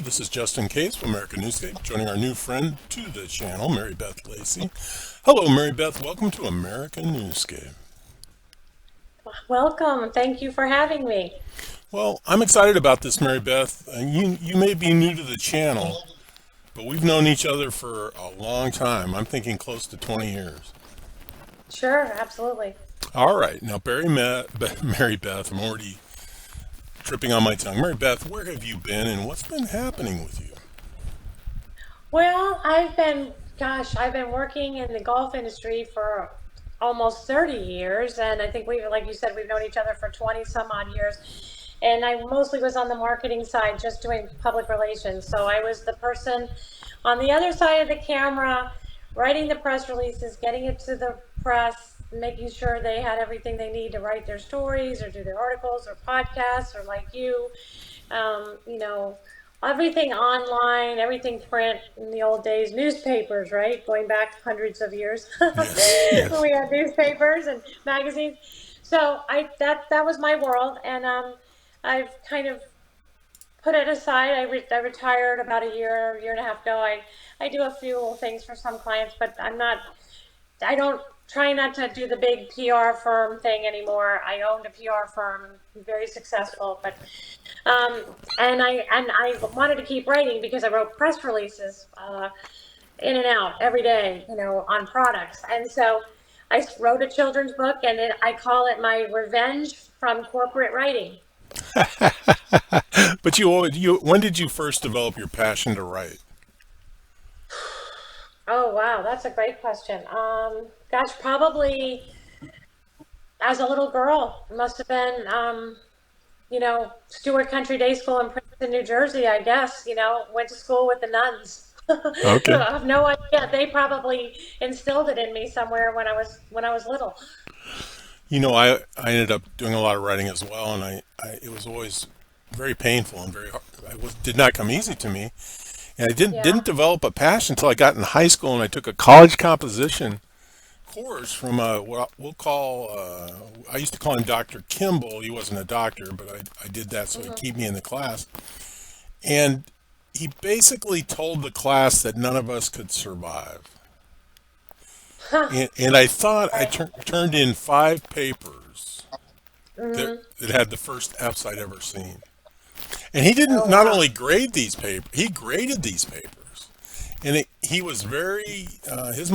This is Justin Case of American Newscape, joining our new friend to the channel, Mary Beth Lacy. Hello, Mary Beth. Welcome to American Newscape. Welcome. Thank you for having me. Well, I'm excited about this, Mary Beth. You may be new to the channel, but we've known each other for a long time. I'm thinking close to 20 years. Sure, absolutely. All right. Now, Mary Beth, I'm already tripping on my tongue. Mary Beth, where have you been and what's been happening with you? Well, I've been working in the golf industry for almost 30 years, and I think like you said, we've known each other for 20 some odd years. And I mostly was on the marketing side, just doing public relations. So I was the person on the other side of the camera, writing the press releases, getting it to the press, making sure they had everything they need to write their stories or do their articles or podcasts or like you, you know, everything online, everything print in the old days, newspapers, right? Going back hundreds of years Yes, when yes. we had newspapers and magazines. So that was my world, and I've kind of put it aside. I retired about a year and a half ago. I do a few little things for some clients, but I don't try not to do the big PR firm thing anymore. I owned a PR firm, very successful, but um, and I wanted to keep writing because I wrote press releases in and out every day, on products, and so wrote a children's book, and I call it my revenge from corporate writing. But when did you first develop your passion to write? Oh wow, that's a great question. Gosh, probably as a little girl. It must have been, Stewart Country Day School in Princeton, New Jersey, I guess. Went to school with the nuns. Okay. I have no idea. They probably instilled it in me somewhere when I was little. I ended up doing a lot of writing as well, and it was always very painful and very hard. Did not come easy to me, and I didn't Yeah. develop a passion until I got in high school, and I took a college composition course from what we'll call I used to call him Dr. Kimball. He wasn't a doctor, but I did that so he'd Hmm. keep me in the class, and he basically told the class that none of us could survive. Huh. And I thought I Right. turned in 5 papers Hmm. that had the first F's I'd ever seen. And he didn't Oh not wow. only grade these papers, he graded these papers. And he was his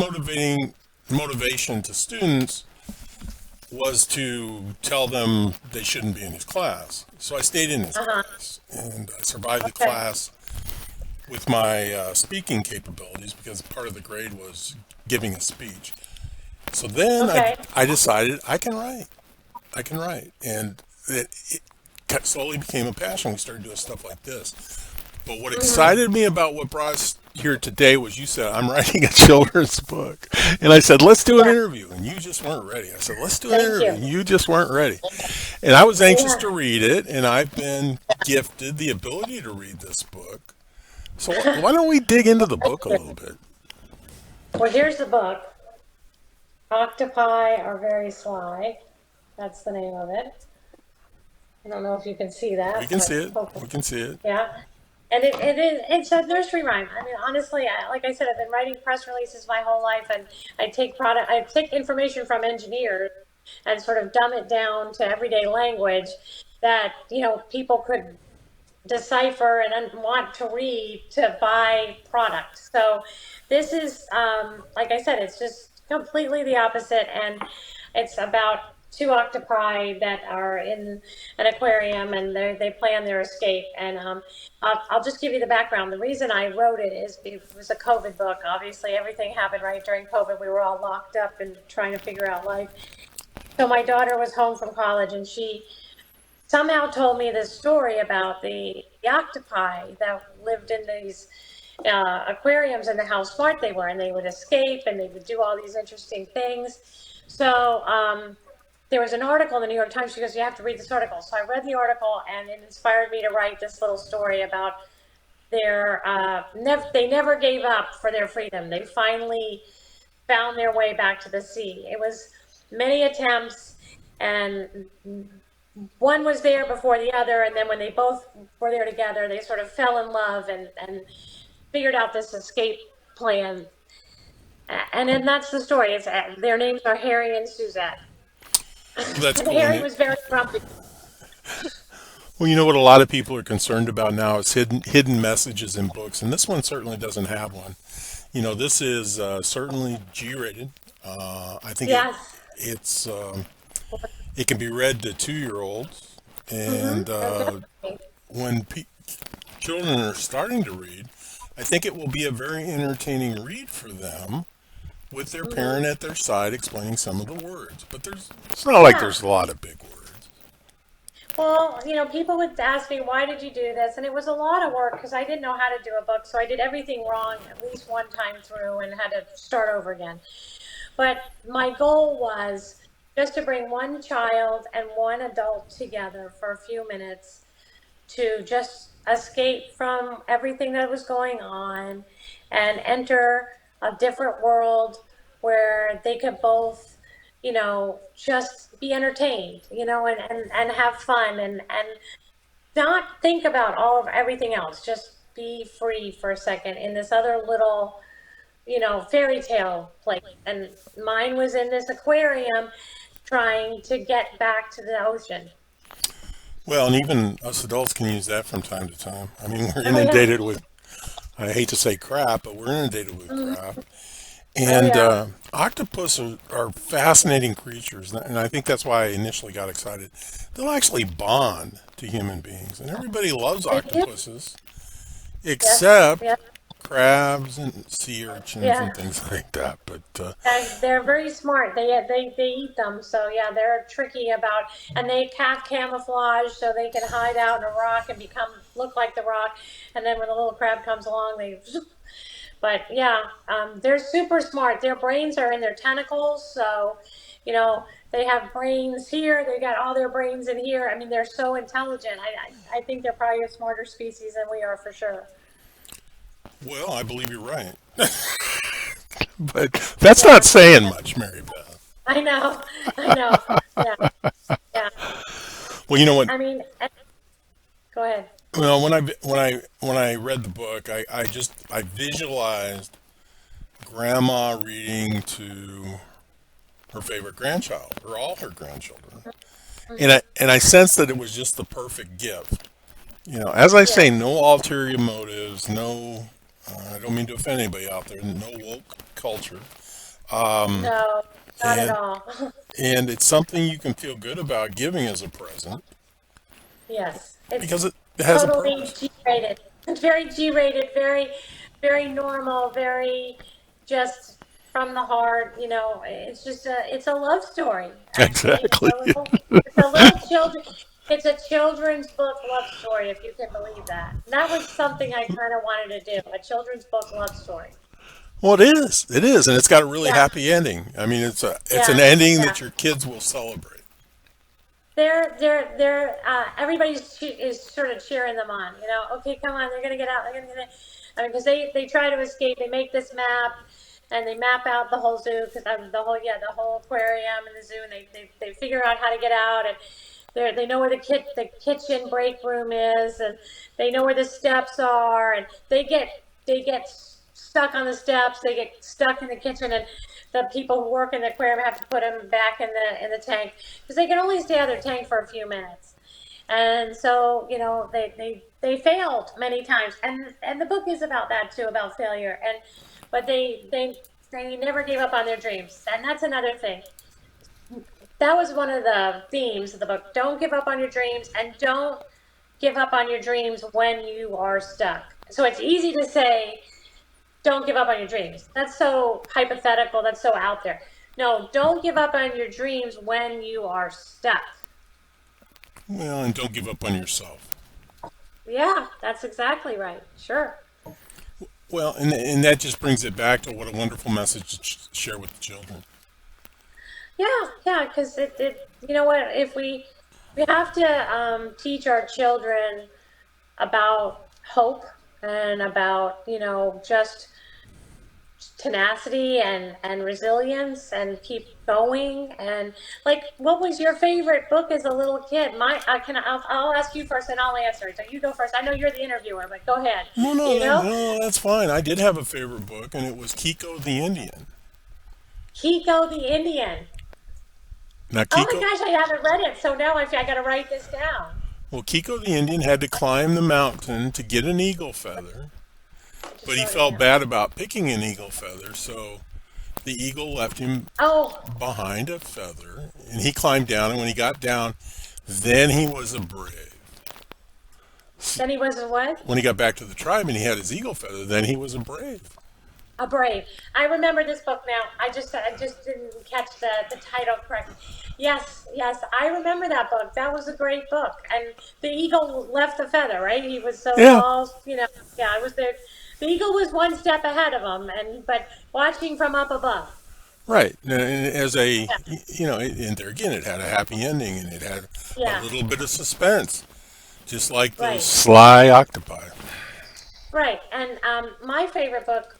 motivation to students was to tell them they shouldn't be in his class. So I stayed in his Uh-huh. class and I survived the Okay. class with my speaking capabilities because part of the grade was giving a speech. So then Okay. I decided I can write. I can write. And it slowly became a passion. We started doing stuff like this. But what Hmm. excited me about what brought us here today was you said, I'm writing a children's book. And I said, let's do an Yeah. interview. And you just weren't ready. I said, let's do an Thank interview. you. And you just weren't ready. And I was anxious to Yeah. read it. And I've been gifted the ability to read this book. So why don't we dig into the book a little bit? Well, here's the book. Octopi Are Very Sly. That's the name of it. I don't know if you can see We that, can see but it. hopefully, We can see it. yeah. And it's a nursery rhyme. I mean, honestly, like I said, I've been writing press releases my whole life, and I take information from engineers and sort of dumb it down to everyday language that people could decipher and want to read to buy products. So this is, like I said, it's just completely the opposite, and it's about two octopi that are in an aquarium, and they plan their escape. And I'll just give you the background. The reason I wrote it is it was a COVID book. Obviously, everything happened right during COVID. We were all locked up and trying to figure out life. So my daughter was home from college, and she somehow told me this story about the octopi that lived in these aquariums and how smart they were, and they would escape and they would do all these interesting things. So there was an article in the New York Times. She goes, "You have to read this article." So I read the article, and it inspired me to write this little story about they never gave up for their freedom. They finally found their way back to the sea. It was many attempts, and one was there before the other, and then when they both were there together, they sort of fell in love and figured out this escape plan. And then that's the story. Their names are Harry and Suzette. Well, that's And cool. And Harry was very grumpy. well, you know what a lot of people are concerned about now is hidden messages in books, and this one certainly doesn't have one. This is certainly G-rated. I think Yes. it's it can be read to 2-year olds, and Oh, definitely. when children are starting to read, I think it will be a very entertaining read for them with their parent at their side explaining some of the words. But it's not like Yeah. there's a lot of big words. Well, people would ask me, why did you do this? And it was a lot of work because I didn't know how to do a book. So I did everything wrong at least one time through and had to start over again. But my goal was just to bring one child and one adult together for a few minutes to just escape from everything that was going on and enter a different world where they could both, just be entertained, and have fun and not think about all of everything else. Just be free for a second in this other little, fairy tale place. And mine was in this aquarium trying to get back to the ocean. Well, and even us adults can use that from time to time. I mean, we're Oh yeah. inundated with, I hate to say crap, but we're inundated with Mhm. crap. Oh And yeah. octopus are fascinating creatures, and I think that's why I initially got excited. They'll actually bond to human beings, and everybody loves They do. octopuses, Yes. except Yeah. crabs and sea urchins Yeah. and things like that. But They're very smart. They eat them. So yeah, they're tricky about, and they have camouflage so they can hide out in a rock and become look like the rock. And then when the little crab comes along, they. But yeah, they're super smart. Their brains are in their tentacles, so they have brains here. They got all their brains in here. I mean, they're so intelligent. I think they're probably a smarter species than we are for sure. well, I believe you're right. But that's not Yeah, saying much, Mary Beth. I know. I know. Yeah, yeah. Well, you know what? I mean, go ahead. Well, when I read the book, I visualized grandma reading to her favorite grandchild or all her grandchildren, and I sensed that it was just the perfect gift. As I say, Yes. no ulterior motives, no. I don't mean to offend anybody out there. No woke culture, No, not at and all. and it's something you can feel good about giving as a present Yes, it's because it has a totally purpose. G-rated. It's very G-rated, very, very normal, very just from the heart. It's a love story, actually. Exactly. It's a little children. It's a children's book love story, if you can believe that. And that was something I kind of wanted to do, a children's book love story. Well, it is. It is, and it's got a really Yeah, happy ending. I mean, it's an yeah, ending yeah. that your kids will celebrate. Everybody's is sort of cheering them on. Okay, come on, they're gonna get out. They're gonna get it. I mean, because they try to escape. They make this map, and they map out the whole zoo because the whole aquarium and the zoo, and they figure out how to get out, and they know where the kitchen break room is, and they know where the steps are, and they get stuck on the steps. They get stuck in the kitchen, and the people who work in the aquarium have to put them back in the tank because they can only stay out of their tank for a few minutes. And so, they failed many times, and the book is about that too, about failure. And but they never gave up on their dreams, and that's another thing. That was one of the themes of the book. Don't give up on your dreams, and don't give up on your dreams when you are stuck. So it's easy to say, don't give up on your dreams. That's so hypothetical. That's so out there. No, don't give up on your dreams when you are stuck. Well, and don't give up on yourself. Yeah, that's exactly right. Sure. Well, and that just brings it back to what a wonderful message to share with the children. Yeah, yeah, because you know what, if we have to teach our children about hope and about, just tenacity and resilience and keep going. And like, what was your favorite book as a little kid? I'll ask you first and I'll answer it. So you go first. I know you're the interviewer, but go ahead. No, no, You no, know, no, that's fine. I did have a favorite book, and it was Kiko the Indian. Kiko the Indian. Now, Oh my Kiko, gosh, I haven't read it. So now I got to write this down. well, Kiko the Indian had to climb the mountain to get an eagle feather, I but just he wrote it felt down. bad about picking an eagle feather, so the eagle left him Oh, behind a feather, and he climbed down. And when he got down, then he was a brave. then he was a what? When he got back to the tribe and he had his eagle feather, then he was a brave. A Brave. I remember this book now. I just didn't catch the title correctly. Yes, yes, I remember that book. That was a great book. And the eagle left the feather, right? He was so Yeah, all, yeah, it was the eagle was one step ahead of him, and but watching from up above. right. And as a, Yeah, and there again, it had a happy ending and it had a yeah, little bit of suspense, just like those right. sly octopi. Right. And my favorite book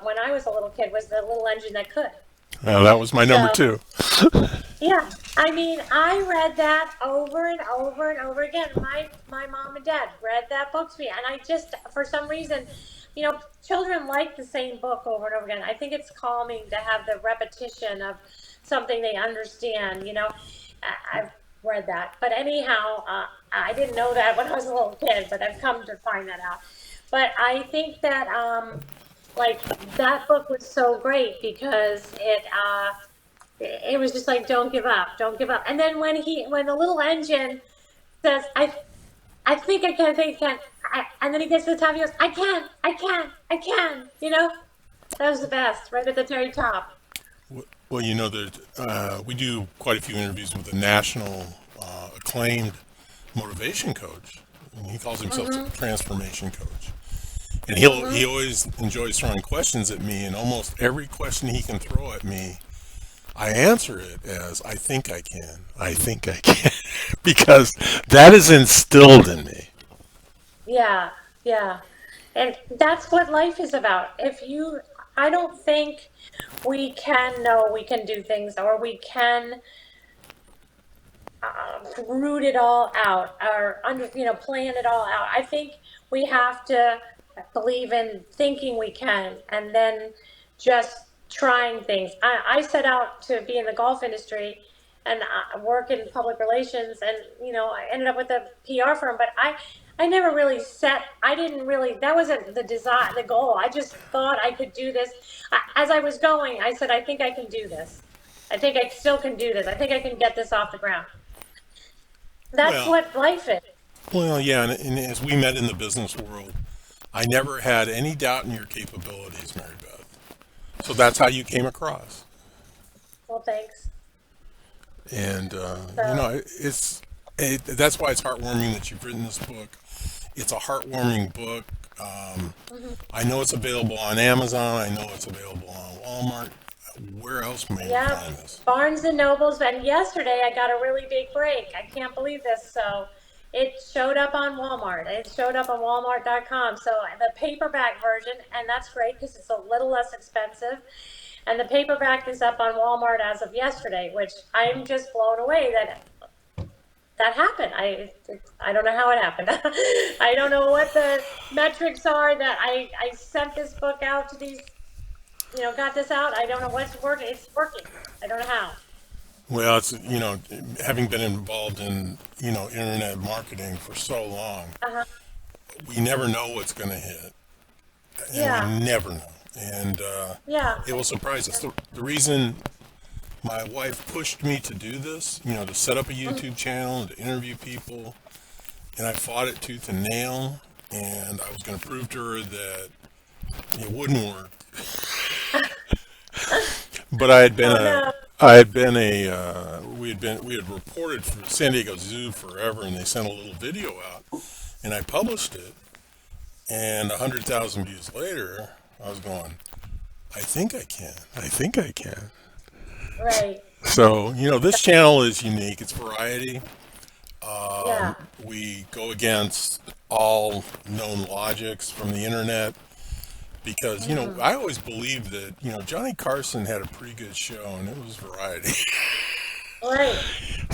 when I was a little kid was The Little Engine That Could. Well, that was my number So, two. yeah, I mean, I read that over and over and over again. My mom and dad read that book to me, and I just, for some reason, children like the same book over and over again. I think it's calming to have the repetition of something they understand. I've read that, but anyhow, I didn't know that when I was a little kid, but I've come to find that out. But I think that like that book was so great because it was just like, don't give up, don't give up. And then when the little engine says, I think I think I can, and then he gets to the top, he goes, I can, that was the best, right at the very top. Well, that we do quite a few interviews with a national acclaimed motivation coach. And he calls himself a Mm-hmm, transformation coach. And he mm-hmm. always enjoys throwing questions at me, and almost every question he can throw at me, I answer it as I think I can. I think I can. Because that is instilled in me. Yeah, yeah. And that's what life is about. I don't think we can know we can do things or we can root it all out or plan it all out. I think we have to believe in thinking we can and then just trying things. I set out to be in the golf industry and work in public relations, and I ended up with a PR firm, but I never really I didn't really, that wasn't the design, the goal. I just thought I could do this. As I was going, I said, I think I can do this. I think I still can do this. I think I can get this off the ground. That's Well, what life is. yeah, and as we met in the business world, I never had any doubt in your capabilities, Mary Beth. So that's how you came across. Well, thanks. And So, that's why it's heartwarming that you've written this book. It's a heartwarming book. mhm. I know it's available on Amazon. I know it's available on Walmart. Where else may we Yeah, find this? Barnes and Nobles. And yesterday I got a really big break. I can't believe this. So it showed up on Walmart. It showed up on Walmart.com. So the paperback version, and that's great because it's a little less expensive. And the paperback is up on Walmart as of yesterday, which I'm just blown away that that happened. I don't know how it happened. I don't know what the metrics are that I sent this book out to these, got this out. I don't know what's working. It's working. I don't know how. Well, it's having been involved in internet marketing for so long, Uh-huh. we never know what's going to hit, and we Yeah. never know. And Yeah. it will surprise us. The reason my wife pushed me to do this, to set up a Mhm. YouTube channel and to interview people, and I fought it tooth and nail, and I was going to prove to her that it wouldn't work. But Oh no. we had reported for San Diego Zoo forever, and they sent a little video out, and I published it, and 100,000 views later, I was going, I think I can. I think I can. Right. So, this channel is unique. It's variety. Yeah. We go against all known logics from the internet because I always believed that Johnny Carson had a pretty good show, and it was variety. Right.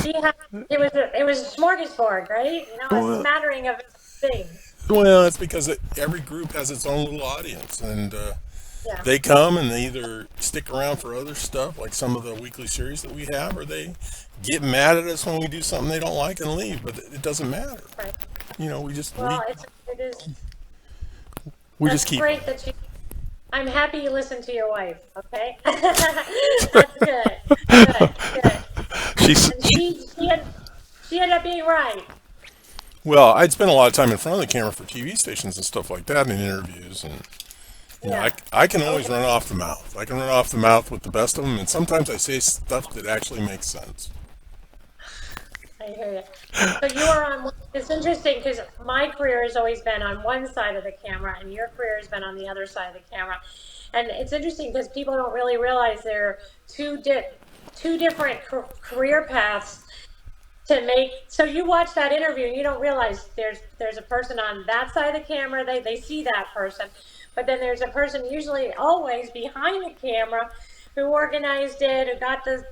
He had, it was a smorgasbord, right? A well, smattering of things. well, it's because every group has its own little audience, and Yeah. they come and they either stick around for other stuff, like some of the weekly series that we have, or they get mad at us when we do something they don't like and leave. But it doesn't matter. Right. We Well, it is. we just That's keep. great that you. I'm happy you listen to your wife. Okay. That's good. Good. Good. She's And she ended up being right. well. I'd spent a lot of time in front of the camera for TV stations and stuff like that in interviews, and Yeah. I can always Okay. run off the mouth. I can run off the mouth with the best of them, and sometimes I say stuff that actually makes sense. I hear you. So you are on. It's interesting because my career has always been on one side of the camera, and your career has been on the other side of the camera. And it's interesting because people don't really realize there are two different career paths to make. So you watch that interview and you don't realize there's a person on that side of the camera. They see that person, but then there's a person usually always behind the camera who organized it, who got the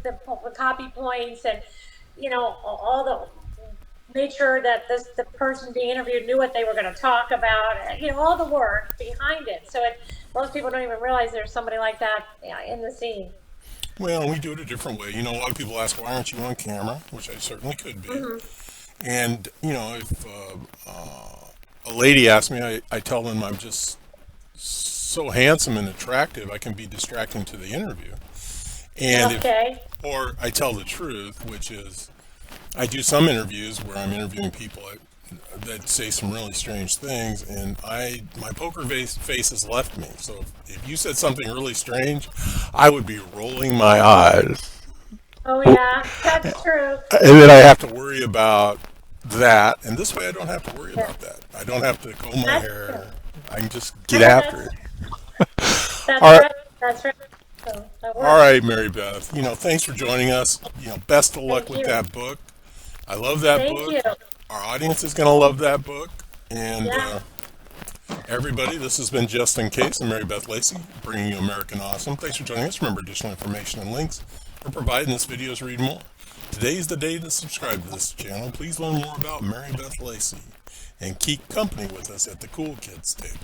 copy points, and all the made sure that the person being interviewed knew what they were going to talk about. All the work behind it. So most people don't even realize there's somebody like that, in the scene. Well, we do it a different way. A lot of people ask, why aren't you on camera? Which I certainly could be. Hmm. And, if a lady asks me, I tell them I'm just so handsome and attractive, I can be distracting to the interview. And Okay. or I tell the truth, which is, I do some interviews where I'm interviewing people that say some really strange things, and my poker face has left me. So if you said something really strange, I would be rolling my eyes, Oh yeah, that's true. and then I have to worry about that. And this way, I don't have to worry Yeah, about that. I don't have to comb my that's true. hair. I can just get after That's it. that's All right. right. That's right. So that All works. right, Mary Beth. Thanks for joining us. Best of luck Thank with you. that book. I love that Thank book. you. Our audience is going to love that book. And Yeah. everybody, this has been Just in Case and Mary Beth Lacy, bringing you American Awesome. Thanks for joining us. Remember, additional information and links are provided in this video to read more. Today is the day to subscribe to this channel. Please learn more about Mary Beth Lacy and keep company with us at the Cool Kids table.